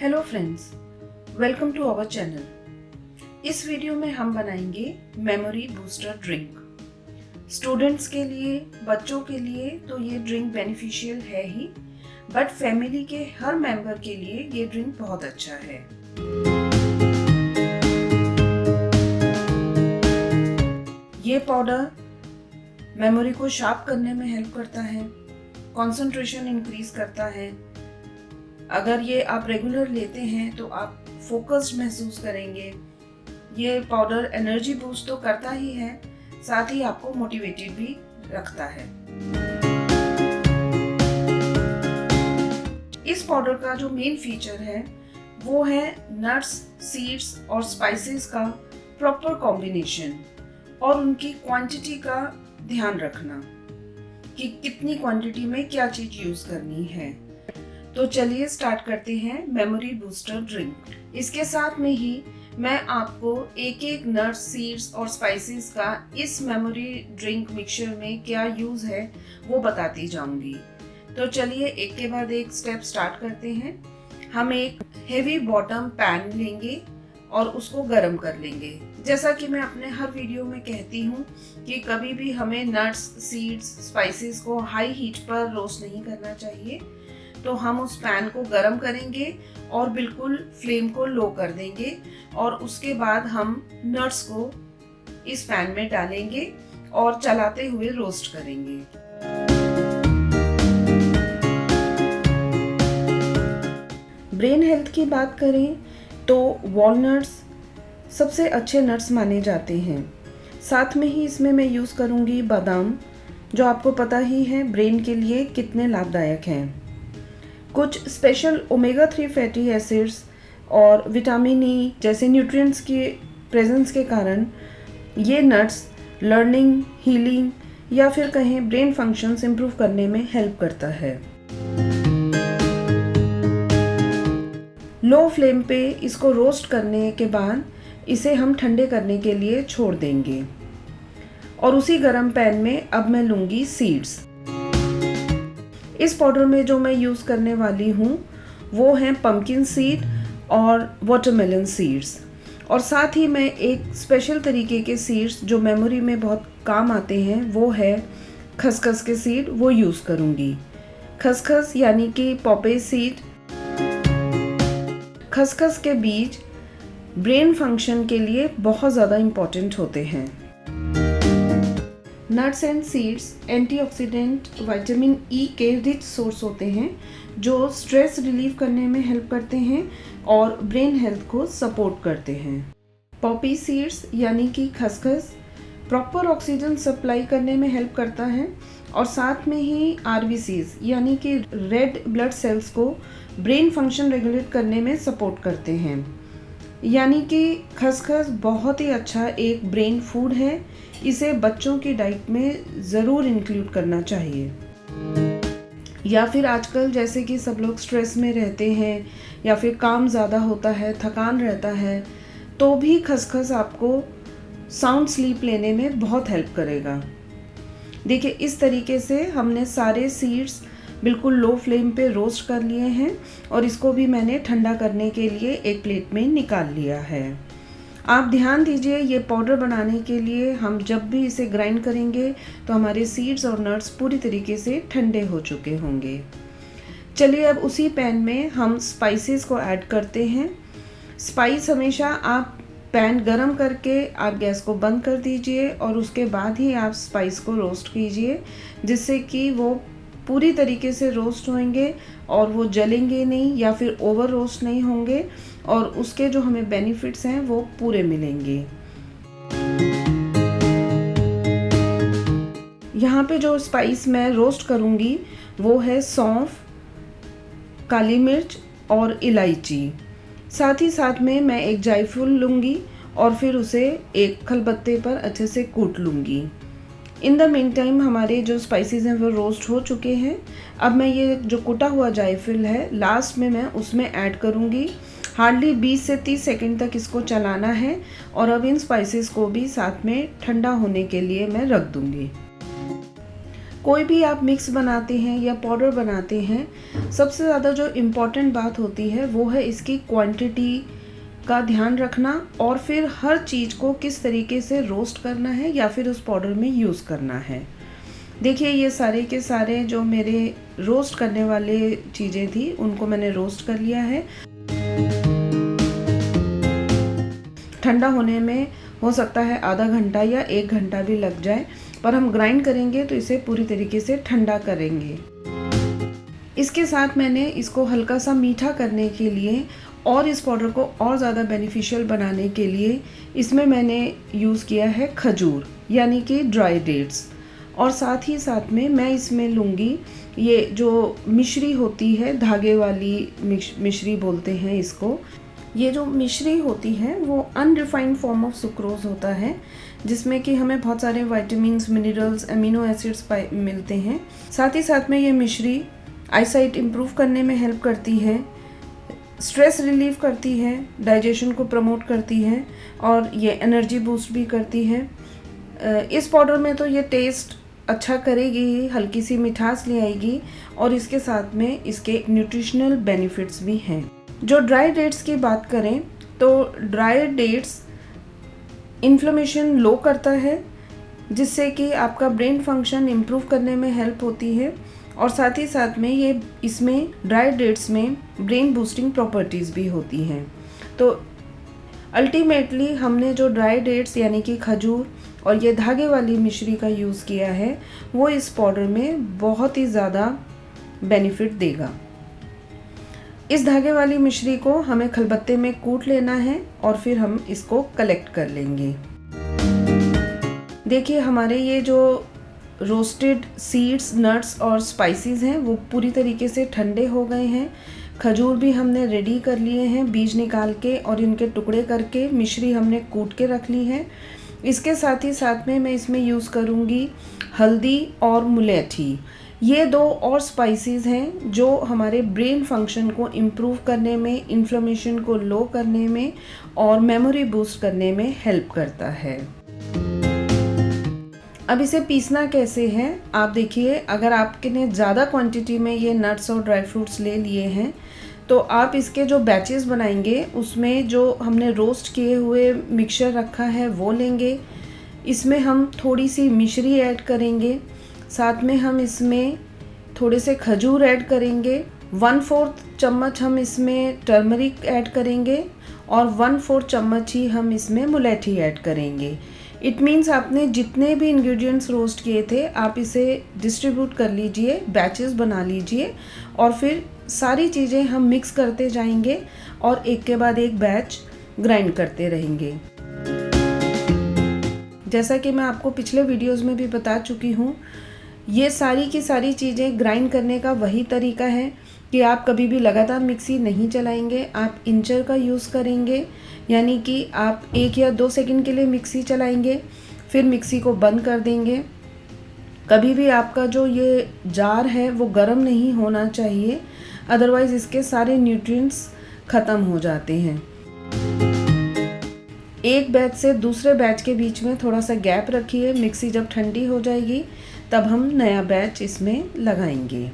Hello friends, welcome to our channel. इस video में हम बनाएंगे मेमोरी बूस्टर ड्रिंक। स्टूडेंट्स के लिए, बच्चों के लिए तो ये ड्रिंक बेनिफिशियल है ही, बट फैमिली के हर मेंबर के लिए ये ड्रिंक बहुत अच्छा है। ये पाउडर मेमोरी को शार्प करने में हेल्प करता है, कंसंट्रेशन इंक्रीज करता है। अगर ये आप रेगुलर लेते हैं तो आप फोकस्ड महसूस करेंगे। ये पाउडर एनर्जी बूस्ट तो करता ही है, साथ ही आपको मोटिवेटेड भी रखता है। इस पाउडर का जो मेन फीचर है वो है नट्स, सीड्स और स्पाइसेस का प्रॉपर कॉम्बिनेशन और उनकी क्वांटिटी का ध्यान रखना कि कितनी क्वांटिटी में क्या चीज यूज करनी है। तो चलिए स्टार्ट करते हैं मेमोरी बूस्टर ड्रिंक। इसके साथ में ही मैं आपको एक एक नट्स, सीड्स और स्पाइसेस का इस मेमोरी ड्रिंक मिक्सचर में क्या यूज है वो बताती जाऊंगी। तो चलिए एक के बाद एक स्टेप स्टार्ट करते हैं। हम एक हेवी बॉटम पैन लेंगे और उसको गर्म कर लेंगे। जैसा कि मैं अपने हर वीडियो में कहती हूँ कि कभी भी हमें नट्स, सीड्स, स्पाइसेस को हाई हीट पर रोस्ट नहीं करना चाहिए। तो हम उस पैन को गरम करेंगे और बिल्कुल फ्लेम को लो कर देंगे और उसके बाद हम नट्स को इस पैन में डालेंगे और चलाते हुए रोस्ट करेंगे। ब्रेन हेल्थ की बात करें तो वॉलनट्स सबसे अच्छे नट्स माने जाते हैं। साथ में ही इसमें मैं यूज़ करूँगी बादाम, जो आपको पता ही है ब्रेन के लिए कितने लाभदायक हैं। कुछ स्पेशल ओमेगा 3 फैटी एसिड्स और विटामिन ई जैसे न्यूट्रिएंट्स के प्रेजेंस के कारण ये नट्स लर्निंग, हीलिंग या फिर कहें ब्रेन फंक्शंस इंप्रूव करने में हेल्प करता है। लो फ्लेम पे इसको रोस्ट करने के बाद इसे हम ठंडे करने के लिए छोड़ देंगे और उसी गरम पैन में अब मैं लूँगी सीड्स। इस पाउडर में जो मैं यूज़ करने वाली हूँ वो हैं पम्पकिन सीड और वाटरमेलन सीड्स, और साथ ही मैं एक स्पेशल तरीके के सीड्स जो मेमोरी में बहुत काम आते हैं वो है खसखस के सीड, वो यूज़ करूँगी। खसखस यानी कि पॉपे सीड। खसखस के बीज ब्रेन फंक्शन के लिए बहुत ज़्यादा इम्पॉर्टेंट होते हैं। Nuts and seeds antioxidant vitamin E के रिच सोर्स होते हैं जो स्ट्रेस रिलीव करने में हेल्प करते हैं और ब्रेन हेल्थ को सपोर्ट करते हैं। पॉपी सीड्स यानी कि खसखस प्रॉपर ऑक्सीजन सप्लाई करने में हेल्प करता है और साथ में ही आरबीसीज यानी कि रेड ब्लड सेल्स को ब्रेन फंक्शन रेगुलेट करने में सपोर्ट करते हैं। यानी कि खसखस बहुत ही अच्छा एक ब्रेन फूड है। इसे बच्चों की डाइट में ज़रूर इंक्लूड करना चाहिए। या फिर आजकल जैसे कि सब लोग स्ट्रेस में रहते हैं या फिर काम ज़्यादा होता है, थकान रहता है, तो भी खसखस आपको साउंड स्लीप लेने में बहुत हेल्प करेगा। देखिए इस तरीके से हमने सारे सीड्स बिल्कुल लो फ्लेम पे रोस्ट कर लिए हैं और इसको भी मैंने ठंडा करने के लिए एक प्लेट में निकाल लिया है। आप ध्यान दीजिए, ये पाउडर बनाने के लिए हम जब भी इसे ग्राइंड करेंगे तो हमारे सीड्स और नट्स पूरी तरीके से ठंडे हो चुके होंगे। चलिए अब उसी पैन में हम स्पाइसेस को ऐड करते हैं। स्पाइस हमेशा आप पैन गरम करके आप गैस को बंद कर दीजिए और उसके बाद ही आप स्पाइस को रोस्ट कीजिए, जिससे कि वो पूरी तरीके से रोस्ट होंगे और वो जलेंगे नहीं या फिर ओवर रोस्ट नहीं होंगे और उसके जो हमें बेनिफिट्स हैं वो पूरे मिलेंगे। यहाँ पे जो स्पाइस मैं रोस्ट करूँगी वो है सौंफ, काली मिर्च और इलायची। साथ ही साथ में मैं एक जायफल लूँगी और फिर उसे एक खलबत्ते पर अच्छे से कूट लूँगी। इन द मीन टाइम हमारे जो स्पाइसेस हैं वो रोस्ट हो चुके हैं। अब मैं ये जो कुटा हुआ जायफल है लास्ट में मैं उसमें ऐड करूँगी। हार्डली 20 से 30 सेकंड तक इसको चलाना है और अब इन स्पाइसेस को भी साथ में ठंडा होने के लिए मैं रख दूँगी। कोई भी आप मिक्स बनाते हैं या पाउडर बनाते हैं, सबसे ज़्यादा जो इम्पॉर्टेंट बात होती है वो है इसकी क्वांटिटी का ध्यान रखना और फिर हर चीज़ को किस तरीके से रोस्ट करना है या फिर उस पाउडर में यूज़ करना है। देखिए ये सारे के सारे जो मेरे रोस्ट करने वाले चीज़ें थी उनको मैंने रोस्ट कर लिया है। ठंडा होने में हो सकता है आधा घंटा या 1 घंटा भी लग जाए, पर हम ग्राइंड करेंगे तो इसे पूरी तरीके से ठंडा करेंगे। इसके साथ मैंने इसको हल्का सा मीठा करने के लिए और इस पाउडर को और ज़्यादा बेनिफिशियल बनाने के लिए इसमें मैंने यूज़ किया है खजूर यानी कि ड्राई डेट्स, और साथ ही साथ में मैं इसमें लूँगी ये जो मिश्री होती है, धागे वाली मिश्री बोलते हैं इसको। ये जो मिश्री होती है वो अनरिफाइंड फॉर्म ऑफ सुक्रोज होता है, जिसमें कि हमें बहुत सारे विटामिन्स, मिनरल्स, अमीनो एसिड्स मिलते हैं। साथ ही साथ में ये मिश्री आईसाइट इम्प्रूव करने में हेल्प करती है, स्ट्रेस रिलीव करती है, डाइजेशन को प्रमोट करती है और ये एनर्जी बूस्ट भी करती है। इस पाउडर में तो ये टेस्ट अच्छा करेगी ही, हल्की सी मिठास ले आएगी और इसके साथ में इसके न्यूट्रिशनल बेनिफिट्स भी हैं। जो ड्राई डेट्स की बात करें तो ड्राई डेट्स इन्फ्लेमेशन लो करता है, जिससे कि आपका ब्रेन फंक्शन इम्प्रूव करने में हेल्प होती है और साथ ही साथ में ये इसमें ड्राई डेट्स में ब्रेन बूस्टिंग प्रॉपर्टीज़ भी होती हैं। तो अल्टीमेटली हमने जो ड्राई डेट्स यानी कि खजूर और ये धागे वाली मिश्री का यूज़ किया है वो इस पाउडर में बहुत ही ज़्यादा बेनिफिट देगा। इस धागे वाली मिश्री को हमें खलबत्ते में कूट लेना है और फिर हम इसको कलेक्ट कर लेंगे। देखिए हमारे ये जो रोस्टेड सीड्स, नट्स और स्पाइसेस हैं वो पूरी तरीके से ठंडे हो गए हैं। खजूर भी हमने रेडी कर लिए हैं बीज निकाल के और इनके टुकड़े करके, मिश्री हमने कूट के रख ली है। इसके साथ ही साथ में मैं इसमें यूज़ करूँगी हल्दी और मुलेठी। ये 2 और स्पाइसेस हैं जो हमारे ब्रेन फंक्शन को इम्प्रूव करने में, इन्फ्लेमेशन को लो करने में और मेमोरी बूस्ट करने में हेल्प करता है। अब इसे पीसना कैसे है आप देखिए, अगर आपने ज़्यादा क्वांटिटी में ये नट्स और ड्राई फ्रूट्स ले लिए हैं तो आप इसके जो बैचेस बनाएंगे उसमें जो हमने रोस्ट किए हुए मिक्सचर रखा है वो लेंगे। इसमें हम थोड़ी सी मिश्री ऐड करेंगे, साथ में हम इसमें थोड़े से खजूर ऐड करेंगे, 1/4 चम्मच हम इसमें टर्मरिक ऐड करेंगे और 1/4 चम्मच ही हम इसमें मुलेठी ऐड करेंगे। इट मीन्स आपने जितने भी इंग्रेडिएंट्स रोस्ट किए थे आप इसे डिस्ट्रीब्यूट कर लीजिए, बैचेस बना लीजिए और फिर सारी चीज़ें हम मिक्स करते जाएंगे और एक के बाद एक बैच ग्राइंड करते रहेंगे। जैसा कि मैं आपको पिछले वीडियोस में भी बता चुकी हूँ, ये सारी की सारी चीज़ें ग्राइंड करने का वही तरीका है कि आप कभी भी लगातार मिक्सी नहीं चलाएंगे, आप इंचर का यूज़ करेंगे, यानी कि आप 1 या 2 सेकंड के लिए मिक्सी चलाएंगे, फिर मिक्सी को बंद कर देंगे। कभी भी आपका जो ये जार है वो गर्म नहीं होना चाहिए, अदरवाइज़ इसके सारे न्यूट्रिएंट्स ख़त्म हो जाते हैं। एक बैच से दूसरे बैच के बीच में थोड़ा सा गैप रखिए, मिक्सी जब ठंडी हो जाएगी तब हम नया बैच इसमें लगाएंगे।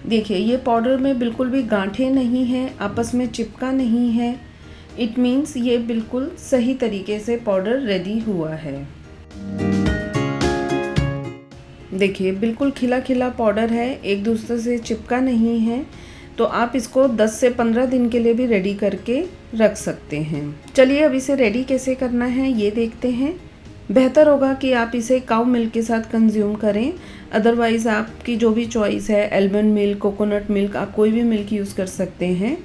देखिए ये पाउडर में बिल्कुल भी गांठें नहीं हैं, आपस में चिपका नहीं है। इट मीन्स ये बिल्कुल सही तरीके से पाउडर रेडी हुआ है। देखिए बिल्कुल खिला खिला पाउडर है, एक दूसरे से चिपका नहीं है, तो आप इसको 10 से 15 दिन के लिए भी रेडी करके रख सकते हैं। चलिए अब इसे रेडी कैसे करना है ये देखते हैं। बेहतर होगा कि आप इसे काऊ मिल्क के साथ कंज्यूम करें, अदरवाइज़ आपकी जो भी चॉइस है, आलमंड मिल्क, कोकोनट मिल्क, आप कोई भी मिल्क यूज़ कर सकते हैं।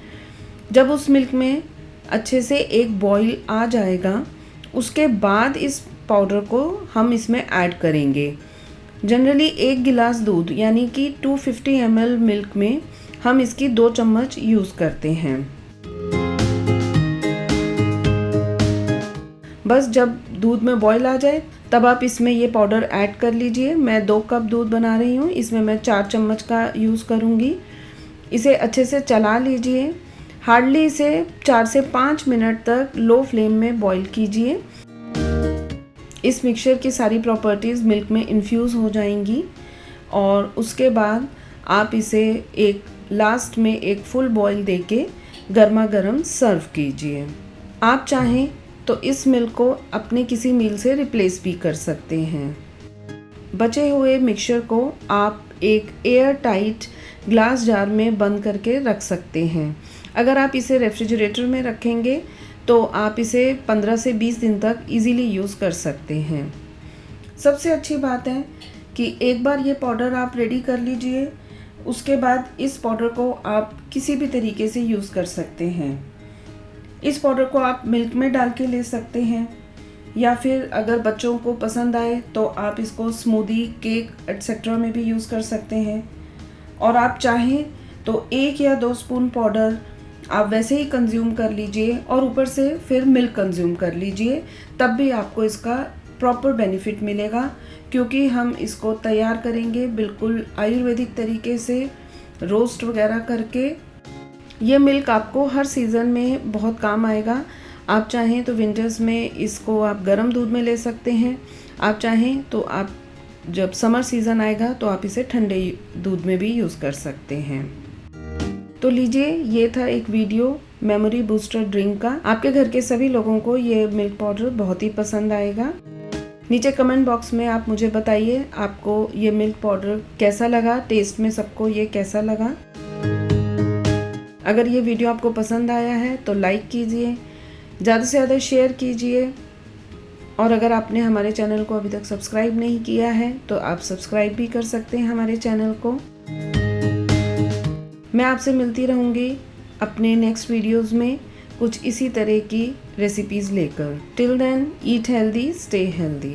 जब उस मिल्क में अच्छे से एक बॉईल आ जाएगा उसके बाद इस पाउडर को हम इसमें ऐड करेंगे। जनरली 1 गिलास दूध यानी कि 250 ml मिल्क में हम इसकी 2 चम्मच यूज़ करते हैं। बस जब दूध में बॉईल आ जाए तब आप इसमें ये पाउडर ऐड कर लीजिए। मैं 2 कप दूध बना रही हूँ, इसमें मैं 4 चम्मच का यूज़ करूँगी। इसे अच्छे से चला लीजिए, हार्डली इसे 4 से 5 मिनट तक लो फ्लेम में बॉईल कीजिए। इस मिक्सचर की सारी प्रॉपर्टीज़ मिल्क में इन्फ्यूज़ हो जाएंगी और उसके बाद आप इसे एक लास्ट में एक फुल बॉईल देके गर्मा गर्म सर्व कीजिए। आप चाहें तो इस मिल्क को अपने किसी मील से रिप्लेस भी कर सकते हैं। बचे हुए मिक्सचर को आप एक एयर टाइट ग्लास जार में बंद करके रख सकते हैं। अगर आप इसे रेफ्रिजरेटर में रखेंगे तो आप इसे 15 से 20 दिन तक इजीली यूज़ कर सकते हैं। सबसे अच्छी बात है कि एक बार ये पाउडर आप रेडी कर लीजिए, उसके बाद इस पाउडर को आप किसी भी तरीके से यूज़ कर सकते हैं। इस पाउडर को आप मिल्क में डाल के ले सकते हैं या फिर अगर बच्चों को पसंद आए तो आप इसको स्मूदी, केक एट्सेट्रा में भी यूज़ कर सकते हैं। और आप चाहें तो 1 या 2 स्पून पाउडर आप वैसे ही कंज्यूम कर लीजिए और ऊपर से फिर मिल्क कंज्यूम कर लीजिए, तब भी आपको इसका प्रॉपर बेनिफिट मिलेगा, क्योंकि हम इसको तैयार करेंगे बिल्कुल आयुर्वेदिक तरीके से, रोस्ट वगैरह करके। ये मिल्क आपको हर सीज़न में बहुत काम आएगा। आप चाहें तो विंटर्स में इसको आप गर्म दूध में ले सकते हैं, आप चाहें तो आप जब समर सीज़न आएगा तो आप इसे ठंडे दूध में भी यूज़ कर सकते हैं। तो लीजिए, ये था एक वीडियो मेमोरी बूस्टर ड्रिंक का। आपके घर के सभी लोगों को ये मिल्क पाउडर बहुत ही पसंद आएगा। नीचे कमेंट बॉक्स में आप मुझे बताइए आपको ये मिल्क पाउडर कैसा लगा, टेस्ट में सबको ये कैसा लगा। अगर ये वीडियो आपको पसंद आया है तो लाइक कीजिए, ज़्यादा से ज़्यादा शेयर कीजिए और अगर आपने हमारे चैनल को अभी तक सब्सक्राइब नहीं किया है तो आप सब्सक्राइब भी कर सकते हैं हमारे चैनल को। मैं आपसे मिलती रहूँगी अपने नेक्स्ट वीडियोज़ में कुछ इसी तरह की रेसिपीज़ लेकर। Till then, eat healthy, stay healthy.